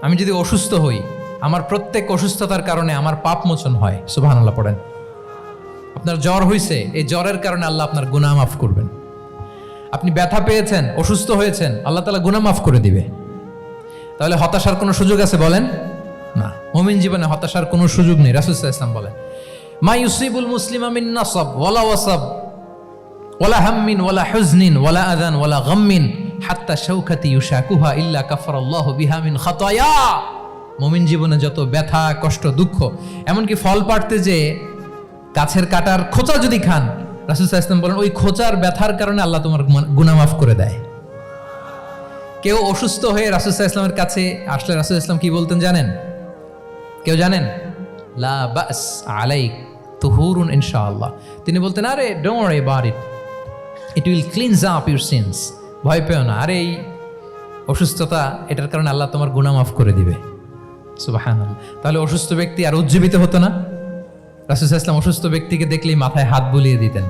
আমি যদি অসুস্থ হই, আমার প্রত্যেক অসুস্থতার কারণে আমার পাপ মোচন হয়। সুবহানাল্লাহ পড়েন। আপনার জ্বর হয়েছে, এই জ্বরের কারণে আল্লাহ আপনার গুনাহ মাফ করবেন। আপনি ব্যথা পেয়েছেন, অসুস্থ হয়েছেন, আল্লাহ তাআলা গুনাহ মাফ করে দিবে। তাহলে হতাশার কোনো সুযোগ আছে বলেন? না। মুমিন জীবনে হতাশার কোনো সুযোগ নেই। রাসূল সাল্লাল্লাহু আলাইহি ওয়াসাল্লাম বলেন, মা ইউসিবুল মুসলিমা মিন নাসাব ওয়ালা ওয়াসাব ওয়ালা হাম্মিন ওয়ালা হুজনিন ওয়ালা আযান ওয়ালা গাম্মিন হাত্তা শাওকাতি ইউশাকুহা ইল্লা কাফারাল্লাহু বিহা মিন খাতায়া। মুমিন জীবনে যত ব্যথা, কষ্ট, দুঃখ, এমনকি ফল পাড়তে যে গাছের কাটার খোঁচা যদি খান, রাসূল সাল্লাল্লাহু আলাইহি ওয়াসাল্লাম বলেন ওই খোঁচার ব্যথার কারণে আল্লাহ তোমার গুনাহ মাফ করে দেয়। কেউ অসুস্থ হয়ে রাসূল সাল্লাল্লাহু আলাইহি ওয়াসাল্লামের কাছে আসলে রাসূল সাল্লাল্লাহু আলাইহি ওয়াসাল্লাম কি বলতেন জানেন? কেউ জানেন? লা বাস আলাইক তুহুরুন ইনশাআল্লাহ। তিনি বলতেন, আরে don't worry about it, it will cleanse up your scenes. ভয় পেও না, আরে এই অসুস্থতা, এটার কারণে আল্লাহ তোমার গুনাহ মাফ করে দিবে। সুবহানাল্লাহ। তাহলে অসুস্থ ব্যক্তি আর উজ্জীবিত হতো না? রাসূল সাল্লাল্লাহু আলাইহি ওয়াসাল্লাম অসুস্থ ব্যক্তিকে দেখলেই মাথায় হাত বুলিয়ে দিতেন,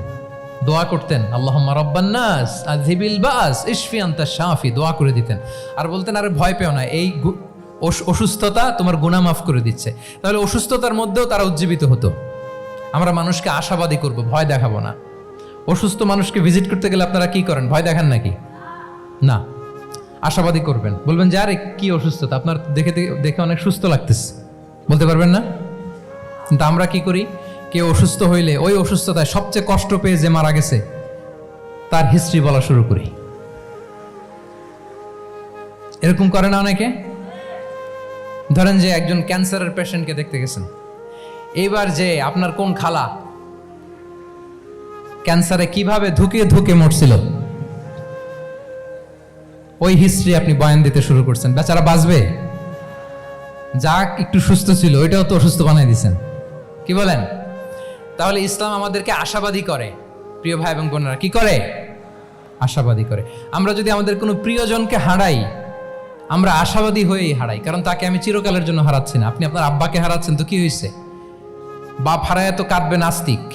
দোয়া করতেন, আল্লাহুম্মা রাব্বান নাস আযহিবিল বাস ইশফি আনতা শাফি, দোয়া করে দিতেন। আর বলতেন, আরে ভয় পেও না, এই অসুস্থতা তোমার গুনাহ মাফ করে দিচ্ছে। তাহলে অসুস্থতার মধ্যেও তারা উজ্জীবিত হতো। আমরা মানুষকে আশাবাদী করব, ভয় দেখাবো না। অসুস্থ মানুষকে ভিজিট করতে গেলে আপনারা কি করেন? ভয় দেখান নাকি? না, আশাবাদী করবেন। বলবেন যে আরে কি অসুস্থতা, আপনার দেখে অনেক সুস্থ লাগতেছে, বলতে পারবেন না? কিন্তু আমরা কি করি? কেউ অসুস্থ হইলে ওই অসুস্থতায় সবচেয়ে কষ্ট পেয়ে যে মারা গেছে তার হিস্ট্রি বলা শুরু করি। এরকম করে না অনেকে? ধরেন যে একজন ক্যান্সারের পেশেন্টকে দেখতে গেছেন, এইবার যে আপনার কোন খালা ক্যান্সারে কিভাবে ধুকে ধুকে মরছিল, ওই হিস্ট্রি আপনি বয়ান দিতে শুরু করছেন। বেচারা বাঁচবে? যা একটু সুস্থ ছিল ওইটাও তো অসুস্থ বানাই দিচ্ছেন। কি বলেন? তাহলে ইসলাম আমাদেরকে আশাবাদী করে। প্রিয় ভাই এবং বোনেরা, কি করে? আশাবাদী করে। আমরা যদি আমাদের কোনো প্রিয়জনকে হারাই, আমরা আশাবাদী হয়েই হারাই, কারণ তাকে আমি চিরকালের জন্য হারাচ্ছি না। আপনি আপনার আব্বাকে হারাচ্ছেন, তো কি হয়েছে? বাপ হারায় তো কাঁদবে নাস্তিক।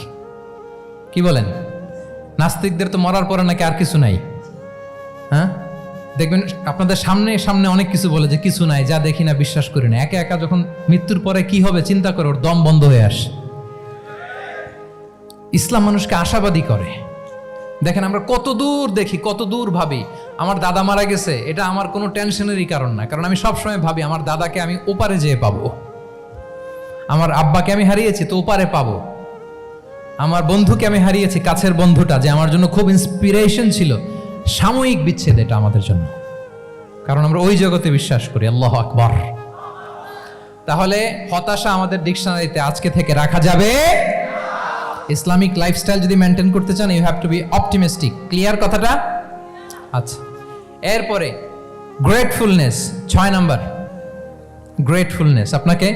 কি বলেন? নাস্তিকদের তো মরার পরে নাকি আর কিছু নাই। হ্যাঁ, দেখবেন আপনাদের সামনে সামনে অনেক কিছু বলে যে কিছু নাই, যা দেখি না বিশ্বাস করি না। একা একা যখন মৃত্যুর পরে কি হবে চিন্তা করে ওর দম বন্ধ হয়ে আসে। ইসলাম মানুষকে আশাবাদী করে। দেখেন আমরা কত দূর দেখি, কত দূর ভাবি। আমার দাদা মারা গেছে, এটা আমার কোনো টেনশনেরই কারণ না, কারণ আমি সবসময় ভাবি আমার দাদাকে আমি ওপারে যেয়ে পাবো, আমার আব্বাকে আমি হারিয়েছি তো ওপারে পাবো, আমার বন্ধুকে আমি হারিয়েছি, কাছের বন্ধুটা যে আমার জন্য খুব ইন্সপিরেশন ছিল, সাময়িক বিচ্ছেদ এটা আমাদের জন্য, কারণ আমরা ওই জগতে বিশ্বাস করি। আল্লাহু আকবার। তাহলে হতাশা আমাদের ডিকশনারিতে আজকে থেকে রাখা যাবে। ইসলামিক লাইফস্টাইল যদি মেনটেন করতে চান, you have to be optimistic. Clear কথাটা? আচ্ছা, এরপরে গ্রেটফুলনেস, 6 নাম্বার। গ্রেটফুলনেস, আপনাকে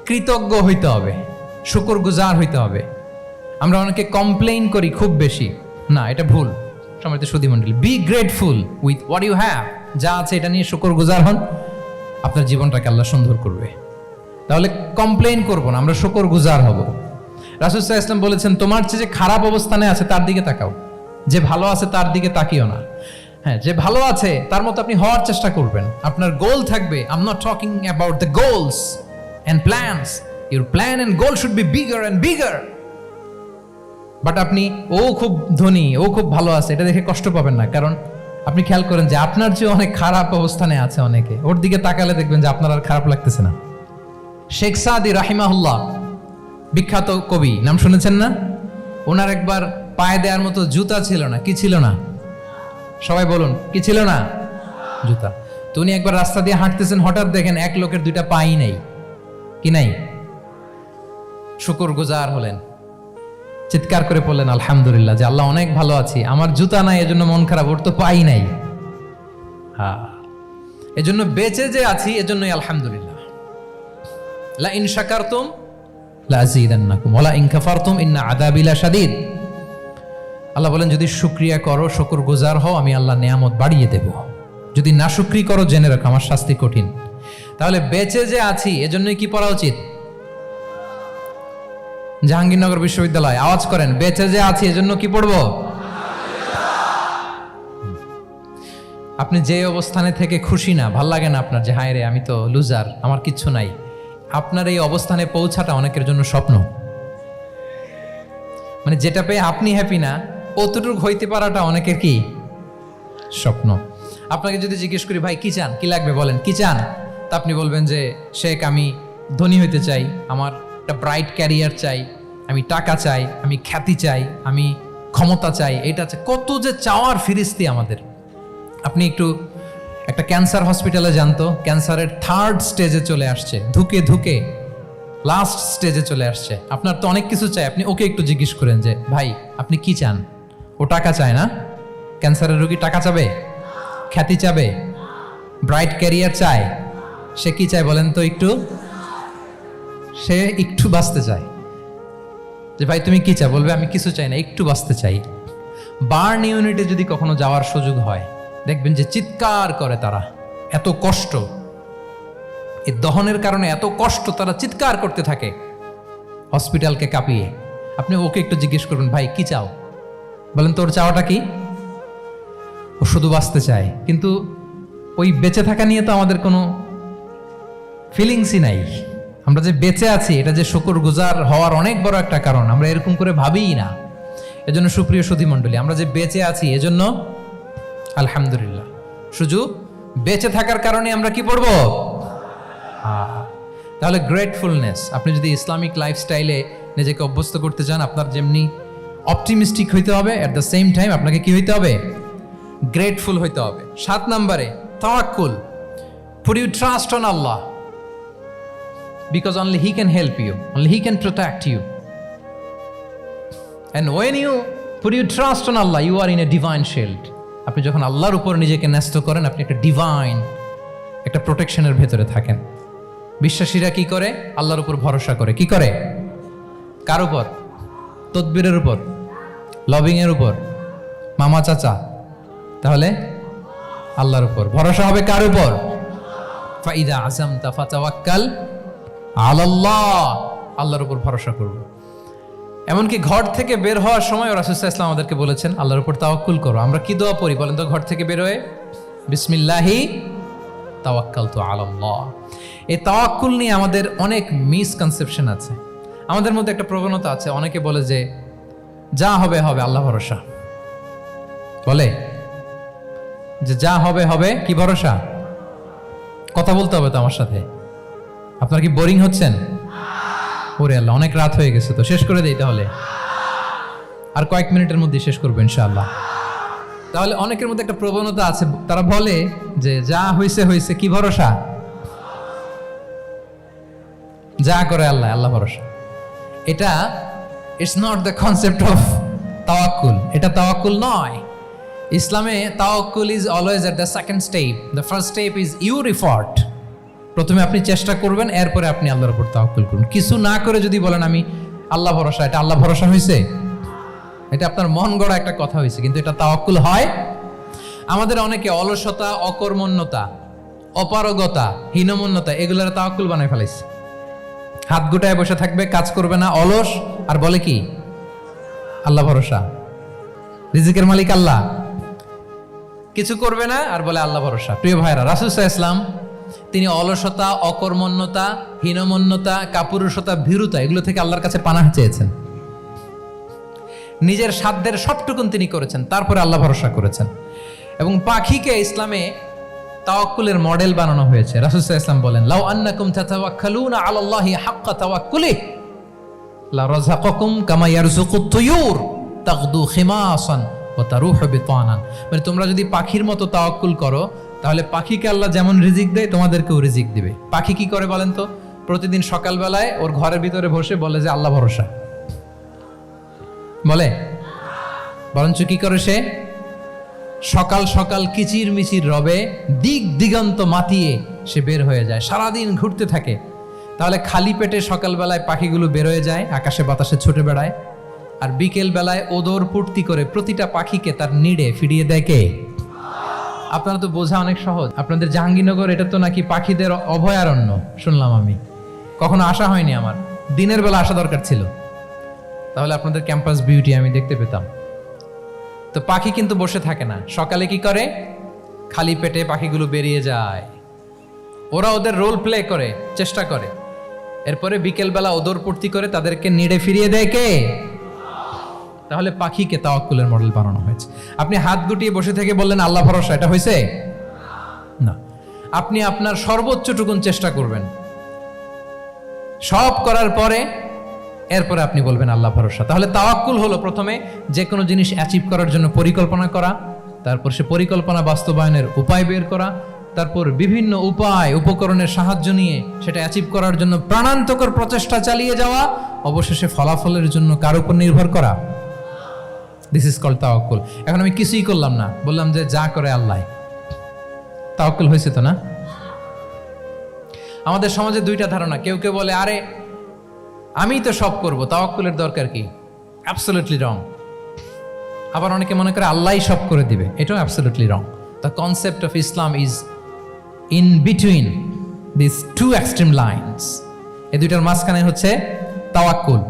কৃতজ্ঞ হইতে হবে, শুকরগুজার হইতে হবে। আমরা অনেকে কমপ্লেইন করি খুব বেশি, না এটা ভুল। সম্মানিত সুধী মণ্ডলী, be grateful with what you have. যা আছে এটা নিয়ে শুকরগুজার হন, আপনার জীবনটাকে আল্লাহ সুন্দর করবে। তাহলে কমপ্লেইন করব না, আমরা শুকরগুজার হব। রাসূল সাল্লাল্লাহু আলাইহি ওয়াসাল্লাম বলেছেন, তোমার চেয়ে যে খারাপ অবস্থানে আছে তার দিকে তাকাও, যে ভালো আছে তার দিকে তাকিও না। হ্যাঁ, যে ভালো আছে তার মতো আপনি হওয়ার চেষ্টা করবেন। আপনার গোল থাকবে। I am not talking about the goals and plans, your plan and goal should be bigger and bigger. But আপনি ও খুব ধনী, ও খুব ভালো আছে, এটা দেখে কষ্ট পাবেন না, কারণ আপনি খেয়াল করেন যে আপনার যে অনেক খারাপ অবস্থানে আছে অনেকে, ওর দিকে তাকালে দেখবেন যে আপনার আর খারাপ লাগতেছে না। শেখ সাদি রাহিমাহুল্লাহ, বিখ্যাত কবি, নাম শুনেছেন না? ওনার একবার পায়ে দেওয়ার মতো জুতা ছিল না। কি ছিল না? সবাই বলুন, কি ছিল না? জুতা। তো উনি একবার রাস্তা দিয়ে হাঁটতেছেন, হঠাৎ দেখেন এক লোকের 2টা পাই নেই। কি নাই? শুকরগুজার হলেন, চিৎকার করে বললেন আলহামদুলিল্লাহ, যে আল্লাহ অনেক ভালো আছি, আমার জুতা নাই এজন্য মন খারাপ, ওর তো পাই নাই। হ্যাঁ, এজন্য বেঁচে যে আছি এজন্যই আলহামদুলিল্লাহ। লা ইন শাকারতুম লা আযীদান্নাকুম ওয়া লা ইন কাফারতুম ইন্না আযাবি লাশাদীদ। আল্লাহ বলেন, যদি শুকরিয়া করো, শুকরগুজার হও, আমি আল্লাহ নিয়ামত বাড়িয়ে দেব। যদি নাশুকরি করো, জেনে রাখো আমার শাস্তি কঠিন। তাহলে বেঁচে যে আছি এজন্যই কি পড়া উচিত? জাহাঙ্গীরনগর বিশ্ববিদ্যালয় আওয়াজ করেন, বেঁচে যে আছি এজন্য কি পড়বো? আপনি যে অবস্থানে থেকে খুশি না, ভাল লাগে না আপনার, যে হায় রে আমি তো লুজার, আমার কিচ্ছু নাই, আপনার এই অবস্থানে পৌঁছাটা অনেকের জন্য স্বপ্ন। মানে যেটা পেয়ে আপনি হ্যাপি না, অতটুকু হইতে পারাটা অনেকের কি স্বপ্ন। আপনাকে যদি জিজ্ঞেস করি ভাই কি চান, কি লাগবে বলেন, কি চান, তা আপনি বলবেন যে শেখ আমি ধনী হইতে চাই, আমার একটা ব্রাইট ক্যারিয়ার চাই, আমি টাকা চাই, আমি খ্যাতি চাই, আমি ক্ষমতা চাই, এটা চাই। কত যে চাওয়ার ফিরিস্তি আমাদের। আপনি একটু একটা ক্যান্সার হসপিটালে জানতো, ক্যান্সারের 3rd স্টেজে চলে আসছে, ধুকে ধুকে লাস্ট স্টেজে চলে আসছে। আপনার তো অনেক কিছু চাই, আপনি ওকে একটু জিজ্ঞেস করেন যে ভাই আপনি কি চান। ও টাকা চায় না? ক্যান্সারের রোগী টাকা চাবে, খ্যাতি চাবে, ব্রাইট ক্যারিয়ার চায়। সে কি চায় বলেন তো একটু? সে একটু বাঁচতে চায়। যে ভাই তুমি কি চাও, বলবে আমি কিছু চাই না, একটু বাঁচতে চাই। বার্ন ইউনিটে যদি কখনো যাওয়ার সুযোগ হয়, দেখবেন যে চিৎকার করে তারা, এত কষ্ট, এই দহনের কারণে এত কষ্ট, তারা চিৎকার করতে থাকে হসপিটালকে কাঁপিয়ে। আপনি ওকে একটু জিজ্ঞেস করবেন ভাই কি চাও, বলেন তোর চাওয়াটা কি? ও শুধু বাঁচতে চায়, কিন্তু ওই বেঁচে থাকা নিয়ে তো আমাদের কোনো ফিলিংসই নাই। আমরা যে বেঁচে আছি এটা যে শুকরগুজার হওয়ার অনেক বড় একটা কারণ, আমরা এরকম করে ভাবিই না। এজন্য সুপ্রিয় সুধী মণ্ডলী, আমরা যে বেঁচে আছি এজন্য আলহামদুলিল্লাহ। শুধু বেঁচে থাকার কারণে আমরা কি পড়ব? তাহলে গ্রেটফুলনেস। আপনি যদি ইসলামিক লাইফস্টাইলে নিজেকে অভ্যস্ত করতে চান, আপনার যেমনি অপটিমিস্টিক হইতে হবে, অ্যাট দ্য সেম টাইম আপনাকে কি হইতে হবে? গ্রেটফুল হইতে হবে। 7 নম্বরে তাওয়াক্কুল। Put your trust on Allah, because only He can help you, only He can protect you. And when you put your trust on Allah, you are in a divine shield. আপনি যখন আল্লাহর উপর নিজেকে ন্যস্ত করেন, আপনি একটা ডিভাইন, একটা প্রোটেকশনের ভেতরে থাকেন। বিশ্বাসীরা কি করে? আল্লাহর উপর ভরসা করে। কি করে? কার উপর? তদবিরের উপর, লবিং এর উপর, মামা চাচা। তাহলে আল্লাহর উপর ভরসা হবে। কার উপর? ফাইদা আযামতা ফাতাওয়াক্কাল আলাল্লাহ। আল্লাহর উপর ভরসা করব। এমনকি ঘর থেকে বের হওয়ার সময় রাসূল সাল্লাল্লাহু আলাইহি ওয়াসাল্লাম আমাদেরকে বলেছেন আল্লাহর উপর তাওয়াক্কুল করো। আমরা কি দোয়া পড়ি বলেন তো ঘর থেকে বের হয়ে? বিসমিল্লাহি তাওয়াক্কালতু আলাল্লাহ। এই তাওয়াক্কুল নিয়ে আমাদের অনেক মিসকনসেপশন আছে। আমাদের মধ্যে একটা প্রবণতা আছে, অনেকে বলে যে যা হবে হবে, আল্লাহ ভরসা। বলে যে যা হবে হবে, কি ভরসা? কথা বলতে হবে তো আমার সাথে। আপনার কি বোরিং হচ্ছেন? ওরে আল্লাহ, অনেক রাত হয়ে গেছে, তো শেষ করে দেই তাহলে। আর কয়েক মিনিটের মধ্যে শেষ করবো ইনশাআল্লাহ। তাহলে অনেকের মধ্যে একটা প্রবণতা আছে, তারা বলে যে যা হয়েছে হয়েছে, কি ভরসা? যা করে আল্লাহ, আল্লাহ ভরসা। এটা it's not the concept of তাওয়াক্কুল। এটা তাওয়াক্কুল নয়। ইসলামে তাওয়াক্কুল is always at the second step. The first step is your effort. প্রথমে আপনি চেষ্টা করবেন, এরপরে আপনি আল্লাহর উপর তাওয়াক্কুল করুন। কিছু না করে যদি বলেন আমি আল্লাহ ভরসা, এটা আল্লাহ ভরসা হয়েছে? এটা আপনার মন গড়া একটা কথা হয়েছে, কিন্তু এটা তাওয়াক্কুল হয়? আমাদের অনেকে অলসতা, অকর্মণ্যতা, অপারগতা, হীনমন্যতা এগুলোর তাওয়াক্কুল বানায় ফেলাইছে। হাত গুটায় বসে থাকবে, কাজ করবে না, অলস, আর বলে কি আল্লাহ ভরসা। রিজিকের মালিক আল্লাহ, কিছু করবে না আর বলে আল্লাহ ভরসা। প্রিয় ভাইরা, রাসূল সাল্লাল্লাহু আলাইহি ওয়াসাল্লাম তিনি অলসতা, অকর্মণ্যতা, হীনমন্যতা, কাপুরুষতা, ভীরুতা এগুলো থেকে আল্লাহর কাছে পানাহ চেয়েছেন। নিজের সাধ্যের সবটুকুন তিনি করেছেন, তারপরে আল্লাহ ভরসা করেছেন। এবং পাখিকে ইসলামে তাওয়াক্কুলের মডেল বানানো হয়েছে। রাসূল সাল্লাল্লাহু আলাইহি ওয়াসাল্লাম বলেন লাউ আন্নাকুম তাতাওয়াক্কালুনা আলাল্লাহি হাক্কা তাওয়াক্কুলিহি লা রাযাকাকুম কামা ইয়ারযুকুত তুয়ুর তাগদু খিমাসান ওয়া তারুহু বিতানান। মানে তোমরা যদি পাখির মতো তাওয়াক্কুল করো, তাহলে পাখিকে আল্লাহ যেমন রিজিক দেয় তোমাদেরকেও রিজিক দিবে। পাখি কি করে বলেন তো? প্রতিদিন সকালবেলায় ওর ঘরের ভিতরে বসে বলে যে আল্লাহ ভরসা। বলে? বরঞ্চ কি করে সে? সকাল সকাল কিচির মিচির রবে দিক দিগন্ত মাতিয়ে সে বের হয়ে যায়, সারাদিন ঘুরতে থাকে। তাহলে খালি পেটে সকালবেলায় পাখিগুলো বের হয়ে যায়, আকাশে বাতাসে ছুটে বেড়ায়, আর বিকেল বেলায় ওদর পূর্তি করে প্রতিটা পাখিকে তার নিড়ে ফিরিয়ে দেয় কে? আপনারা তো বোঝা অনেক সহজ। আপনাদের জাহাঙ্গীরনগর এটা তো নাকি পাখিদের অভয়ারণ্য শুনলাম আমি, কখনো আসা হয়নি আমার, দিনের বেলা আসা দরকার ছিল, তাহলে আপনাদের ক্যাম্পাস বিউটি আমি দেখতে পেতাম। তো পাখি কিন্তু বসে থাকে না, সকালে কি করে? খালি পেটে পাখিগুলো বেরিয়ে যায়, ওরা ওদের রোল প্লে করে, চেষ্টা করে, এরপরে বিকেলবেলা ওদর পূর্তি করে তাদেরকে নিড়ে ফিরিয়ে দেয় কে? তাহলে পাখিকে তাওয়াক্কুলের মডেল বানানো হয়েছে। আপনি হাত গুটিয়ে বসে থেকে বললেন আল্লাহ ভরসা, এটা হয়েছে না। আপনি আপনার সর্বোচ্চটুকুন চেষ্টা করবেন, সব করার পরে এরপরে আপনি বলবেন আল্লাহ ভরসা। তাহলে তাওয়াক্কুল হলো প্রথমে যে কোনো জিনিস অ্যাচিভ করার জন্য পরিকল্পনা করা, তারপর সে পরিকল্পনা বাস্তবায়নের উপায় বের করা, তারপর বিভিন্ন উপায় উপকরণের সাহায্য নিয়ে সেটা অ্যাচিভ করার জন্য প্রাণান্তকর প্রচেষ্টা চালিয়ে যাওয়া, অবশেষে ফলাফলের জন্য কার উপর নির্ভর করা। দিস ইজ কল্ড তাওয়াক্কুল। এখন আমি কিছুই করলাম না, বললাম যে যা করে আল্লাহ, তাওয়াক্কুল হয়েছে তো না? আমাদের সমাজে দুইটা ধারণা, কেউ কেউ বলে আরে আমি তো সব করব, তাওয়াক্কুলের দরকার কি? Absolutely wrong. আবার অনেকে মনে করে আল্লাহই সব করে দিবে, এটাও absolutely wrong. The concept of Islam is in between this two extreme lines. এই দুইটার মাঝখানে হচ্ছে তাওয়াক্কুল।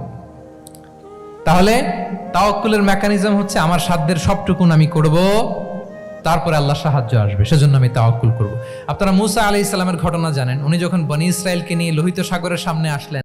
তাহলে তাওয়াক্কুলের মেকানিজম হচ্ছে আমার সাধ্যের সবটুকুন আমি করব, তারপরে আল্লাহ সাহায্য আসবে, সেজন্য আমি তাওয়াক্কুল করব। আপনারা মুসা আলাইহিস সালামের ঘটনা জানেন, উনি যখন বনি ইসরায়েলকে নিয়ে লোহিত সাগরের সামনে আসলেন,